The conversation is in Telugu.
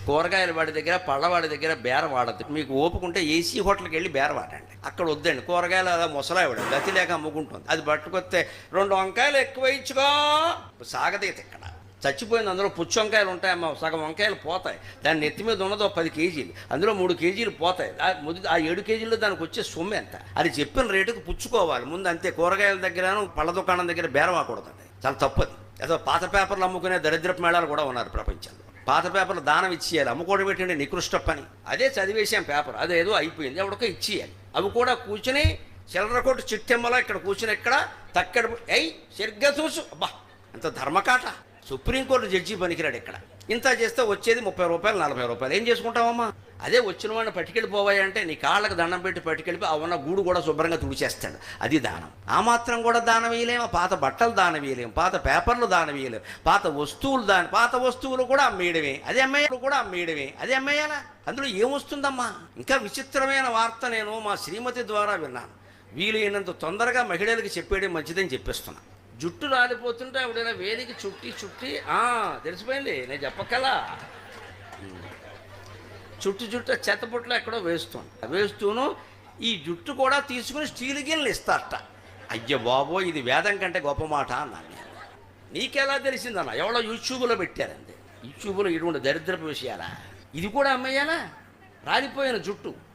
కూరగాయల వాడి దగ్గర పళ్ళవాడి దగ్గర బేరం వాడద్దు. మీకు ఓపుకుంటే ఏసీ హోటల్కి వెళ్ళి బేరం వాడండి. అక్కడ వద్దండి. కూరగాయలు అలా ముసలావిడ గతి లేక అమ్ముకుంటుంది. అది పట్టుకొస్తే 2 వంకాయలు ఎక్కువ ఇచ్చుకో సాగదీత. ఇక్కడ చచ్చిపోయింది. అందులో పుచ్చు వంకాయలు ఉంటాయమ్మా, సగం వంకాయలు పోతాయి. దాని నెత్తి మీద ఉన్నదో 10 కేజీలు, అందులో 3 కేజీలు పోతాయి. ఆ 7 కేజీల్లో దానికి వచ్చే సొమ్ము ఎంత? అది చెప్పిన రేటుకు పుచ్చుకోవాలి ముందు, అంతే. కూరగాయల దగ్గర పళ్ళ దుకాణం దగ్గర బేరం ఆకూడదండి, చాలా తప్పది. ఏదో పాత పేపర్లు అమ్ముకునే దరిద్రపు మేళాలు కూడా ఉన్నారు ప్రపంచంలో. పాత పేపర్లు దానం ఇచ్చేయాలి, అమ్ముకోవడం పెట్టండి నికృష్ట పని. అదే చదివేసాం పేపర్, అదేదో అయిపోయింది, ఎవరికో ఇచ్చేయాలి. అవి కూడా కూర్చుని చిల్లర కొట్టు చిట్టెమ్మలో ఇక్కడ కూర్చుని ఇక్కడ తక్కడ అయ్యి సరిగ్గా చూసు. అబ్బా అంత ధర్మకాట. సుప్రీంకోర్టు జడ్జి పనికిరాడు ఇక్కడ. ఇంత చేస్తే వచ్చేది 30 రూపాయలు 40 రూపాయలు. ఏం చేసుకుంటావమ్మా? అదే వచ్చిన వాడిని పట్టుకెళ్ళిపోవాయంటే నీ కాళ్ళకు దండం పెట్టి పట్టుకెళ్ళిపోయి ఆ ఉన్న గూడు కూడా శుభ్రంగా తుడిచేస్తాడు. అది దానం. ఆ మాత్రం కూడా దానం వేయలేము. పాత బట్టలు దానం వేయలేము, పాత పేపర్లు దానం వేయలేము, పాత వస్తువులు పాత వస్తువులు కూడా అమ్మేయడమే. అదే అమ్మేయాలి కూడా అమ్మేయడమే. అదే అమ్మేయాలా? అందులో ఏమొస్తుందమ్మా? ఇంకా విచిత్రమైన వార్త నేను మా శ్రీమతి ద్వారా విన్నాను. వీలైనంత తొందరగా మహిళలకు చెప్పేయడం మంచిదని చెప్పేస్తున్నా. జుట్టు రాలిపోతుంటే ఆవిడైనా వేలికి చుట్టి తెలిసిపోయింది, నేను చెప్పక్కలా. చుట్టు చెత్తపుట్లో ఎక్కడో వేస్తూను ఈ జుట్టు కూడా తీసుకుని స్టీల్ గిన్నెలు ఇస్తారట. అయ్య బాబో, ఇది వేదం కంటే గొప్ప మాట అన్నాను నేను. నీకెలా తెలిసిందన్న? ఎవడో యూట్యూబ్లో పెట్టారండి. యూట్యూబ్లో ఇటువంటి దరిద్రపు విషయాలా? ఇది కూడా అమ్మేయాలా? రాలిపోయిన జుట్టు